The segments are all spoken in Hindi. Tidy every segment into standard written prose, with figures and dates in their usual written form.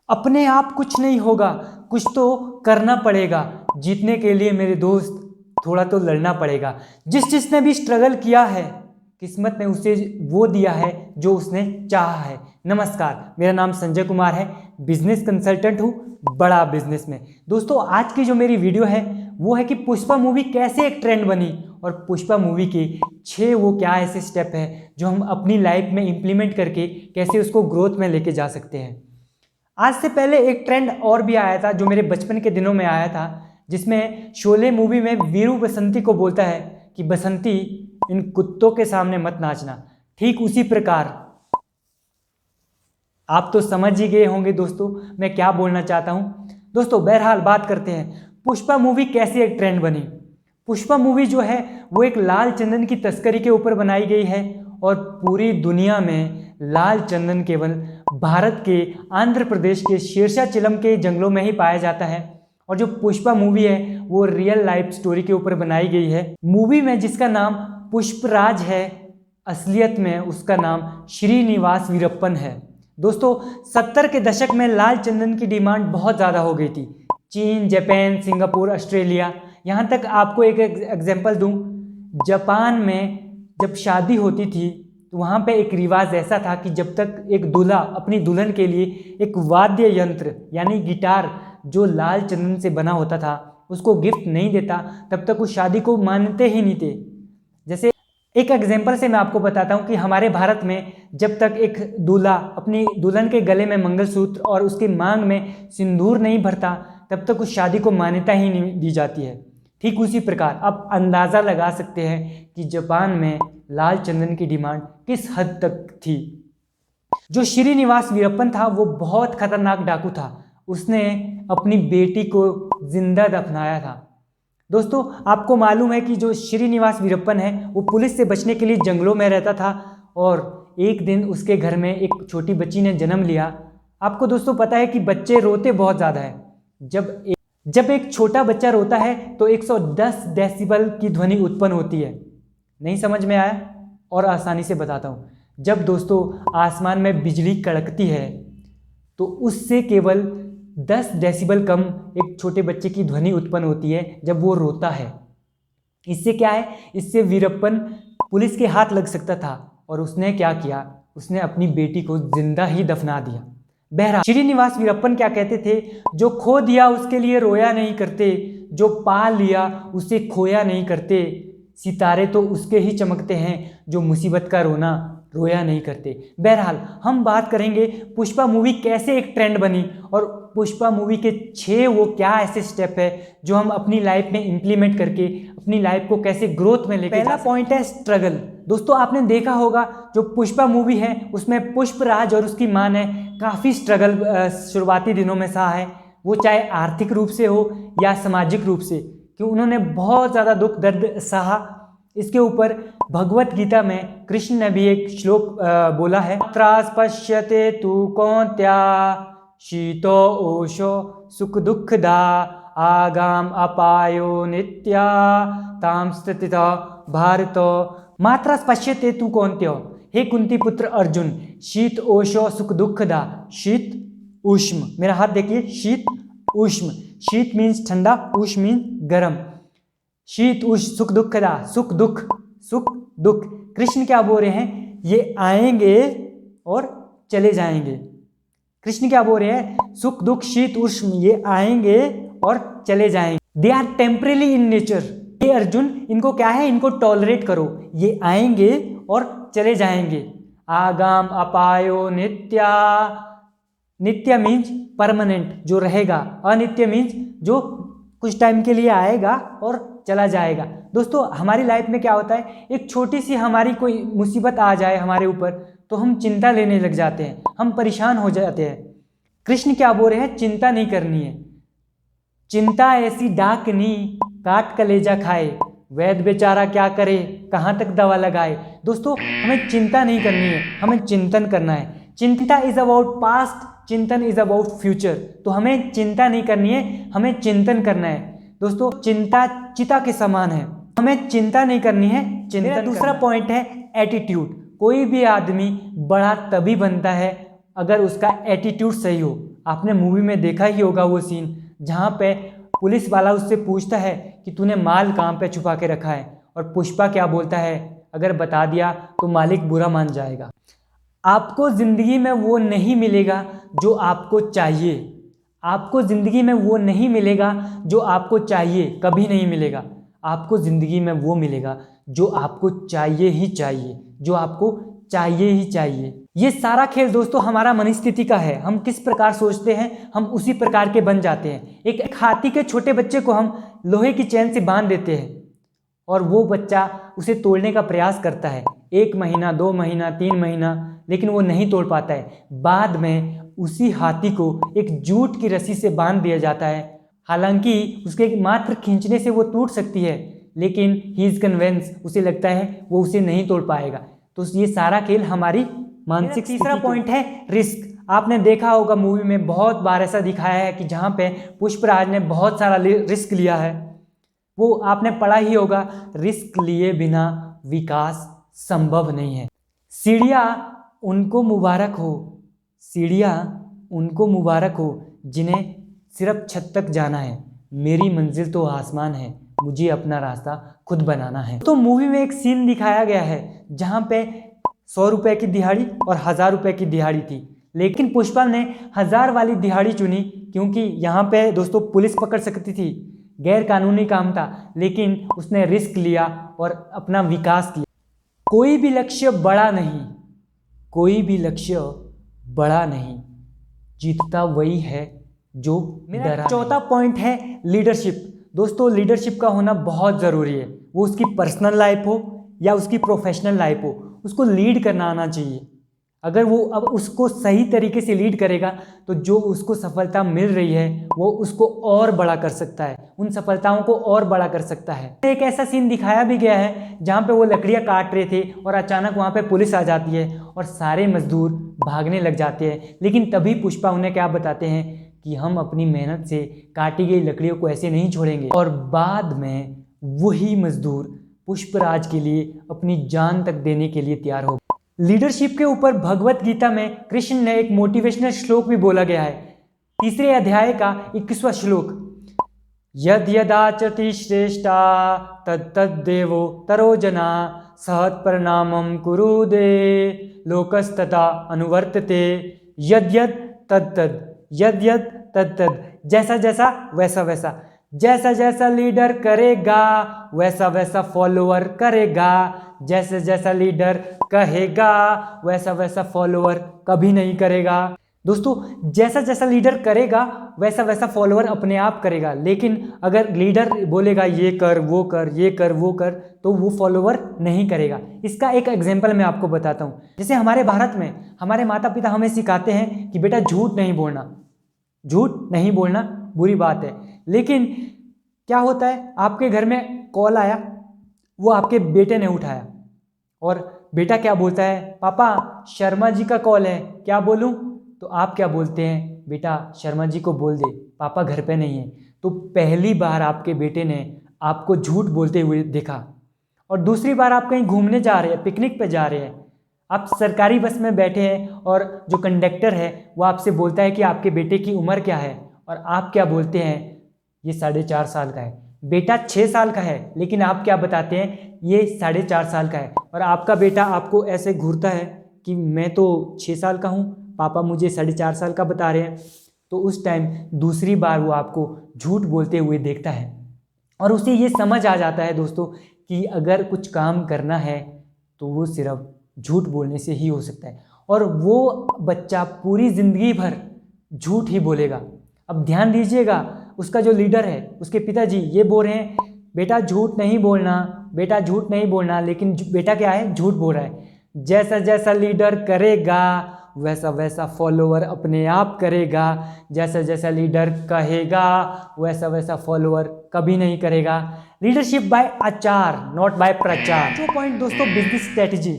अपने आप कुछ नहीं होगा, कुछ तो करना पड़ेगा। जीतने के लिए मेरे दोस्त थोड़ा तो लड़ना पड़ेगा। जिसने भी स्ट्रगल किया है, किस्मत ने उसे वो दिया है जो उसने चाहा है। नमस्कार, मेरा नाम संजय कुमार है, बिजनेस कंसल्टेंट हूँ बड़ा बिजनेस में। दोस्तों, आज की जो मेरी वीडियो है वो है कि पुष्पा मूवी कैसे एक ट्रेंड बनी और पुष्पा मूवी के 6 वो क्या ऐसे स्टेप है जो हम अपनी लाइफ में इंप्लीमेंट करके कैसे उसको ग्रोथ में लेके जा सकते हैं। आज से पहले एक ट्रेंड और भी आया था जो मेरे बचपन के दिनों में आया था, जिसमें शोले मूवी में वीरू बसंती को बोलता है कि बसंती, इन कुत्तों के सामने मत नाचना। ठीक उसी प्रकार आप तो समझ ही गए होंगे दोस्तों मैं क्या बोलना चाहता हूं। दोस्तों, बहरहाल बात करते हैं पुष्पा मूवी कैसे एक ट्रेंड बनी। पुष्पा मूवी जो है वो एक लाल चंदन की तस्करी के ऊपर बनाई गई है और पूरी दुनिया में लाल चंदन केवल भारत के आंध्र प्रदेश के शेरशाह के जंगलों में ही पाया जाता है। और जो पुष्पा मूवी है वो रियल लाइफ स्टोरी के ऊपर बनाई गई है। मूवी में जिसका नाम पुष्पराज है, असलियत में उसका नाम श्रीनिवास वीरप्पन है। दोस्तों, 70 के दशक में लाल चंदन की डिमांड बहुत ज़्यादा हो गई थी। चीन, जापान, सिंगापुर, ऑस्ट्रेलिया, यहाँ तक आपको एक एग्जांपल दूं, जापान में जब शादी होती थी तो वहाँ पे एक रिवाज ऐसा था कि जब तक एक दूल्हा अपनी दुल्हन के लिए एक वाद्य यंत्र यानी गिटार जो लाल चंदन से बना होता था उसको गिफ्ट नहीं देता, तब तक उस शादी को मानते ही नहीं थे। जैसे एक एग्जाम्पल से मैं आपको बताता हूँ कि हमारे भारत में जब तक एक दूल्हा अपनी दुल्हन के गले में मंगलसूत्र और उसकी मांग में सिंदूर नहीं भरता, तब तक उस शादी को मान्यता ही नहीं दी जाती है। ठीक उसी प्रकार आप अंदाज़ा लगा सकते हैं कि जापान में लाल चंदन की डिमांड किस हद तक थी। जो श्रीनिवास वीरप्पन था वो बहुत खतरनाक डाकू था। उसने अपनी बेटी को जिंदा दफनाया था। दोस्तों, आपको मालूम है कि जो श्रीनिवास वीरप्पन है वो पुलिस से बचने के लिए जंगलों में रहता था और एक दिन उसके घर में एक छोटी बच्ची ने जन्म लिया। आपको दोस्तों पता है कि बच्चे रोते बहुत ज़्यादा है। जब एक छोटा बच्चा रोता है तो 110 डेसिबल की ध्वनि उत्पन्न होती है। नहीं समझ में आया? और आसानी से बताता हूँ। जब दोस्तों आसमान में बिजली कड़कती है तो उससे केवल 10 डेसिबल कम एक छोटे बच्चे की ध्वनि उत्पन्न होती है जब वो रोता है। इससे क्या है, इससे वीरप्पन पुलिस के हाथ लग सकता था और उसने क्या किया, उसने अपनी बेटी को जिंदा ही दफना दिया। बहरहाल श्रीनिवास वीरप्पन क्या कहते थे, जो खो दिया उसके लिए रोया नहीं करते, जो पा लिया उसे खोया नहीं करते, सितारे तो उसके ही चमकते हैं जो मुसीबत का रोया नहीं करते। बहरहाल हम बात करेंगे पुष्पा मूवी कैसे एक ट्रेंड बनी और पुष्पा मूवी के 6 वो क्या ऐसे स्टेप है जो हम अपनी लाइफ में इंप्लीमेंट करके अपनी लाइफ को कैसे ग्रोथ में लेके। पहला पॉइंट है स्ट्रगल। दोस्तों, आपने देखा होगा जो पुष्पा मूवी है उसमें पुष्पराज और उसकी मां ने काफ़ी स्ट्रगल शुरुआती दिनों में सहा है, वो चाहे आर्थिक रूप से हो या सामाजिक रूप से, कि उन्होंने बहुत ज़्यादा दुख दर्द सहा। इसके ऊपर भगवत गीता में कृष्ण ने भी एक श्लोक बोला है, त्रास पश्यते तू कौन्त्या शीतो ओशो सुख दुखदा आगाम अपायो नित्या ताम स्थिता भारतो मात्रा पश्यते तू कौन्त्यो। हे कुंती पुत्र अर्जुन, शीत ओशो सुख दुखदा, शीत उष्म, मेरा हाथ देखिए, शीत उष्म। शीत मीन्स ठंडा, उष्म मीन्स गर्म। शीत उष्ण सुख दुखदा, सुख दुख। कृष्ण क्या बोल रहे हैं, ये आएंगे और चले जाएंगे। कृष्ण क्या बोल रहे हैं, सुख दुख शीत उष्ण ये आएंगे और चले जाएंगे। They are temporary in nature. ये अर्जुन, इनको क्या है, इनको टॉलरेट करो, ये आएंगे और चले जाएंगे। आगाम अपायो नित्या, नित्य मीन्स परमानेंट जो रहेगा, अनित्य मीन्स जो कुछ टाइम के लिए आएगा और चला जाएगा। दोस्तों, हमारी लाइफ में क्या होता है, एक छोटी सी हमारी कोई मुसीबत आ जाए हमारे ऊपर तो हम चिंता लेने लग जाते हैं, हम परेशान हो जाते हैं। कृष्ण क्या बोल रहे हैं, चिंता नहीं करनी है। चिंता ऐसी डाकनी काट कलेजा खाए, वैद्य बेचारा क्या करे कहाँ तक दवा लगाए। दोस्तों, हमें चिंता नहीं करनी है, हमें चिंतन करना है। चिंता इज अबाउट पास्ट, चिंतन इज अबाउट फ्यूचर। तो हमें चिंता नहीं करनी है, हमें चिंतन करना है। दोस्तों, चिंता चिता के समान है, हमें चिंता नहीं करनी है, चिंतन। दूसरा पॉइंट है एटीट्यूड। कोई भी आदमी बड़ा तभी बनता है अगर उसका एटीट्यूड सही हो, आपने मूवी में देखा ही होगा वो सीन जहाँ पे पुलिस वाला उससे पूछता है कि तूने माल कहाँ पे छुपा के रखा है, और पुष्पा क्या बोलता है, अगर बता दिया तो मालिक बुरा मान जाएगा। आपको ज़िंदगी में वो नहीं मिलेगा जो आपको चाहिए। आपको ज़िंदगी में वो नहीं मिलेगा जो आपको चाहिए, कभी नहीं मिलेगा। आपको ज़िंदगी में वो मिलेगा जो आपको चाहिए ही चाहिए, जो आपको चाहिए ही चाहिए। ये सारा खेल दोस्तों हमारा मनस्थिति का है। हम किस प्रकार सोचते हैं हम उसी प्रकार के बन जाते हैं। एक हाथी के छोटे बच्चे को हम लोहे की चेन से बांध देते हैं और वो बच्चा उसे तोड़ने का प्रयास करता है, 1 महीना 2 महीना 3 महीना, लेकिन वो नहीं तोड़ पाता है। बाद में उसी हाथी को एक जूट की रस्सी से बांध दिया जाता है। हालांकि उसके मात्र खींचने से वो टूट सकती है, लेकिन ही इज कन्विंस, उसे लगता है वो उसे नहीं तोड़ पाएगा। तो ये सारा खेल हमारी मानसिक। तीसरा पॉइंट है रिस्क। आपने देखा होगा मूवी में बहुत बार ऐसा दिखाया है कि जहाँ पे पुष्पराज ने बहुत सारा रिस्क लिया है। वो आपने पढ़ा ही होगा, रिस्क लिए बिना विकास संभव नहीं है। सीढ़ियाँ उनको मुबारक हो, सीढ़ियाँ उनको मुबारक हो जिन्हें सिर्फ छत तक जाना है। मेरी मंजिल तो आसमान है, मुझे अपना रास्ता खुद बनाना है। तो मूवी में एक सीन दिखाया गया है जहाँ पे 100 रुपए की दिहाड़ी और 1000 रुपए की दिहाड़ी थी, लेकिन पुष्पा ने 1000 वाली दिहाड़ी चुनी क्योंकि यहाँ पे दोस्तों पुलिस पकड़ सकती थी, गैर कानूनी काम था, लेकिन उसने रिस्क लिया और अपना विकास किया। कोई भी लक्ष्य बड़ा नहीं, कोई भी लक्ष्य बड़ा नहीं, जीतता वही है जो मेरा चौथा पॉइंट है लीडरशिप। दोस्तों लीडरशिप का होना बहुत ज़रूरी है। वो उसकी पर्सनल लाइफ हो या उसकी प्रोफेशनल लाइफ हो, उसको लीड करना आना चाहिए। अगर वो अब उसको सही तरीके से लीड करेगा तो जो उसको सफलता मिल रही है वो उसको और बड़ा कर सकता है, उन सफलताओं को और बड़ा कर सकता है। एक ऐसा सीन दिखाया भी गया है जहाँ पे वो लकड़ियाँ काट रहे थे और अचानक वहाँ पे पुलिस आ जाती है और सारे मजदूर भागने लग जाते हैं, लेकिन तभी पुष्पा उन्हें क्या बताते हैं कि हम अपनी मेहनत से काटी गई लकड़ियों को ऐसे नहीं छोड़ेंगे। और बाद में वही मजदूर पुष्पराज के लिए अपनी जान तक देने के लिए तैयार हो। लीडरशिप के ऊपर भगवत गीता में कृष्ण ने एक मोटिवेशनल श्लोक भी बोला गया है। 3 अध्याय का 21वां श्लोक, यद यदाचरति श्रेष्ठा तद्देवो तरो जना सहत परिणामं कुरुदे लोकस्तथा अनुवर्तते यद यद तद् यद यद तद्, जैसा जैसा वैसा वैसा, जैसा जैसा लीडर करेगा वैसा वैसा फॉलोअर करेगा, जैसा जैसा लीडर कहेगा वैसा वैसा फॉलोअर कभी नहीं करेगा। दोस्तों जैसा जैसा लीडर करेगा वैसा वैसा फॉलोअर अपने आप करेगा, लेकिन अगर लीडर बोलेगा ये कर वो कर ये कर वो कर तो वो फॉलोअर नहीं करेगा। इसका एक एग्जांपल मैं आपको बताता हूँ। जैसे हमारे भारत में हमारे माता पिता हमें सिखाते हैं कि बेटा झूठ नहीं बोलना, झूठ नहीं बोलना बुरी बात है, लेकिन क्या होता है आपके घर में कॉल आया, वो आपके बेटे ने उठाया और बेटा क्या बोलता है, पापा शर्मा जी का कॉल है, क्या बोलूं? तो आप क्या बोलते हैं, बेटा शर्मा जी को बोल दे, पापा घर पे नहीं है। तो पहली बार आपके बेटे ने आपको झूठ बोलते हुए देखा। और दूसरी बार आप कहीं घूमने जा रहे हैं, पिकनिक पे जा रहे हैं, आप सरकारी बस में बैठे हैं और जो कंडक्टर है वो आपसे बोलता है कि आपके बेटे की उम्र क्या है, और आप क्या बोलते हैं, ये 4.5 साल का है। बेटा 6 साल का है, लेकिन आप क्या बताते हैं, ये 4.5 साल का है। और आपका बेटा आपको ऐसे घूरता है कि मैं तो 6 साल का हूँ, पापा मुझे 4.5 साल का बता रहे हैं। तो उस टाइम दूसरी बार वो आपको झूठ बोलते हुए देखता है और उसे ये समझ आ जाता है दोस्तों कि अगर कुछ काम करना है तो वो सिर्फ झूठ बोलने से ही हो सकता है, और वो बच्चा पूरी ज़िंदगी भर झूठ ही बोलेगा। अब ध्यान दीजिएगा, उसका जो लीडर है, उसके पिताजी ये बोल रहे हैं बेटा झूठ नहीं बोलना, बेटा झूठ नहीं बोलना, लेकिन बेटा क्या है, झूठ बोल रहा है। जैसा जैसा लीडर करेगा वैसा वैसा फॉलोअर अपने आप करेगा, जैसा जैसा लीडर कहेगा वैसा वैसा फॉलोअर कभी नहीं करेगा। लीडरशिप बाय आचार नॉट बाय प्रचार। जो पॉइंट दोस्तों बिजनेस स्ट्रेटेजी,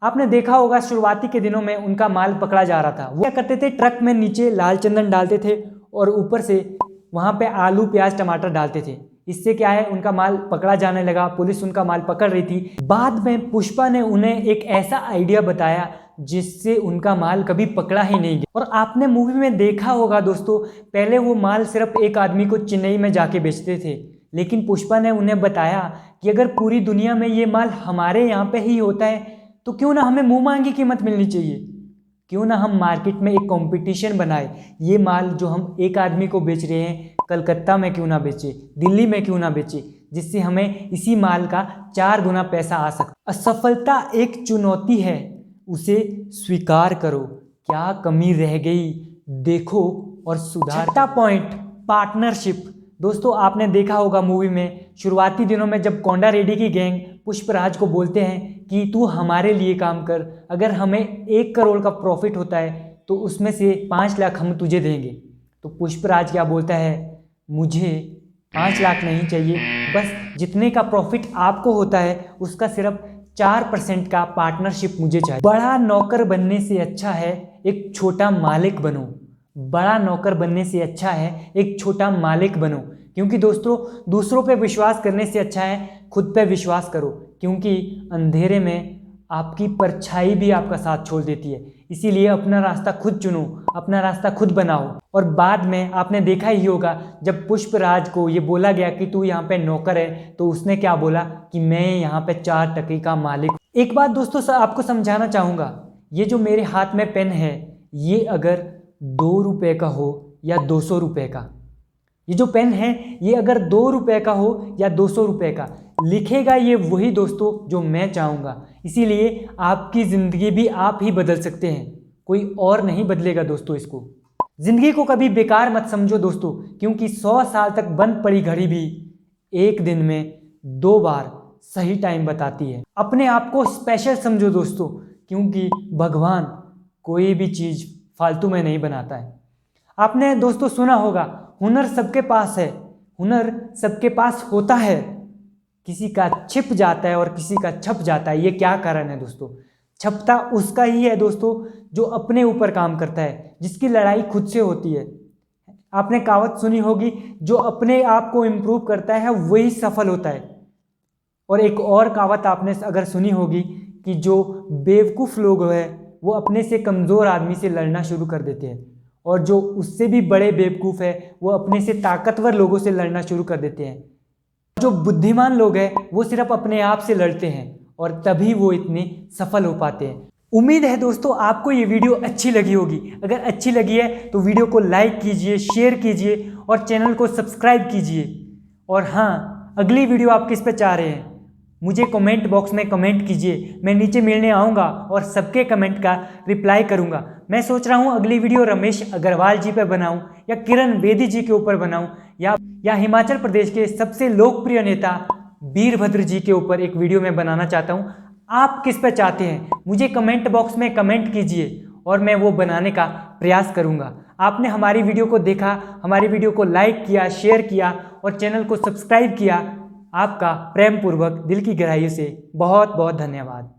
आपने देखा होगा शुरुआती के दिनों में उनका माल पकड़ा जा रहा था। वो क्या करते थे, ट्रक में नीचे लाल चंदन डालते थे और ऊपर से वहाँ पे आलू प्याज टमाटर डालते थे। इससे क्या है, उनका माल पकड़ा जाने लगा, पुलिस उनका माल पकड़ रही थी। बाद में पुष्पा ने उन्हें एक ऐसा आइडिया बताया जिससे उनका माल कभी पकड़ा ही नहीं गया। और आपने मूवी में देखा होगा दोस्तों, पहले वो माल सिर्फ एक आदमी को चेन्नई में जाके बेचते थे, लेकिन पुष्पा ने उन्हें बताया कि अगर पूरी दुनिया में ये माल हमारे यहाँ पे ही होता है तो क्यों ना हमें मुंह मांगी कीमत मिलनी चाहिए, क्यों ना हम मार्केट में एक कंपटीशन बनाए। ये माल जो हम एक आदमी को बेच रहे हैं, कलकत्ता में क्यों ना बेचे, दिल्ली में क्यों ना बेचे, जिससे हमें इसी माल का 4 गुना पैसा आ सकता। असफलता एक चुनौती है, उसे स्वीकार करो। क्या कमी रह गई देखो और सुधार। छठा पॉइंट, पार्टनरशिप। दोस्तों आपने देखा होगा मूवी में शुरुआती दिनों में जब कोंडा रेड्डी की गैंग पुष्पराज को बोलते हैं कि तू हमारे लिए काम कर, अगर हमें 1 करोड़ का प्रॉफिट होता है तो उसमें से 5 लाख हम तुझे देंगे। तो पुष्पराज क्या बोलता है, मुझे 5 लाख नहीं चाहिए, बस जितने का प्रॉफिट आपको होता है उसका सिर्फ 4% का पार्टनरशिप मुझे चाहिए। बड़ा नौकर बनने से अच्छा है एक छोटा मालिक बनो। बड़ा नौकर बनने से अच्छा है एक छोटा मालिक बनो, क्योंकि दोस्तों दूसरों पे विश्वास करने से अच्छा है खुद पे विश्वास करो, क्योंकि अंधेरे में आपकी परछाई भी आपका साथ छोड़ देती है। इसीलिए अपना रास्ता खुद चुनो, अपना रास्ता खुद बनाओ। और बाद में आपने देखा ही होगा जब पुष्पराज को ये बोला गया कि तू यहाँ पे नौकर है, तो उसने क्या बोला कि मैं यहाँ पे 4 टके का मालिक। एक बात दोस्तों आपको समझाना चाहूँगा, ये जो मेरे हाथ में पेन है ये अगर 2 रुपये का हो या 200 रुपये का, ये जो पेन है ये अगर 2 रुपये का हो या 200 रुपये का, लिखेगा ये वही दोस्तों जो मैं चाहूँगा। इसीलिए आपकी ज़िंदगी भी आप ही बदल सकते हैं, कोई और नहीं बदलेगा दोस्तों इसको। ज़िंदगी को कभी बेकार मत समझो दोस्तों, क्योंकि 100 साल तक बंद पड़ी घड़ी भी एक दिन में 2 बार सही टाइम बताती है। अपने आप को स्पेशल समझो दोस्तों, क्योंकि भगवान कोई भी चीज़ फालतू में नहीं बनाता है। आपने दोस्तों सुना होगा, हुनर सबके पास है, हुनर सबके पास होता है, किसी का छिप जाता है और किसी का छप जाता है। ये क्या कारण है दोस्तों? छपता उसका ही है दोस्तों जो अपने ऊपर काम करता है, जिसकी लड़ाई खुद से होती है। आपने कहावत सुनी होगी, जो अपने आप को इम्प्रूव करता है वही सफल होता है। और एक और कहावत आपने अगर सुनी होगी कि जो बेवकूफ़ लोग हैं वो अपने से कमज़ोर आदमी से लड़ना शुरू कर देते हैं, और जो उससे भी बड़े बेवकूफ़ है वो अपने से ताकतवर लोगों से लड़ना शुरू कर देते हैं। जो बुद्धिमान लोग हैं वो सिर्फ अपने आप से लड़ते हैं, और तभी वो इतने सफल हो पाते हैं। उम्मीद है दोस्तों आपको ये वीडियो अच्छी लगी होगी। अगर अच्छी लगी है तो वीडियो को लाइक कीजिए, शेयर कीजिए और चैनल को सब्सक्राइब कीजिए। और हाँ, अगली वीडियो आप किस पे चाह रहे हैं मुझे कमेंट बॉक्स में कमेंट कीजिए, मैं नीचे मिलने आऊँगा और सबके कमेंट का रिप्लाई करूँगा। मैं सोच रहा हूँ अगली वीडियो रमेश अग्रवाल जी पे बनाऊँ, या किरण बेदी जी के ऊपर बनाऊँ, या हिमाचल प्रदेश के सबसे लोकप्रिय नेता वीरभद्र जी के ऊपर एक वीडियो मैं बनाना चाहता हूँ। आप किस पे चाहते हैं मुझे कमेंट बॉक्स में कमेंट कीजिए और मैं वो बनाने का प्रयास करूँगा। आपने हमारी वीडियो को देखा, हमारी वीडियो को लाइक किया, शेयर किया और चैनल को सब्सक्राइब किया, आपका प्रेम पूर्वक दिल की गहराइयों से बहुत बहुत धन्यवाद।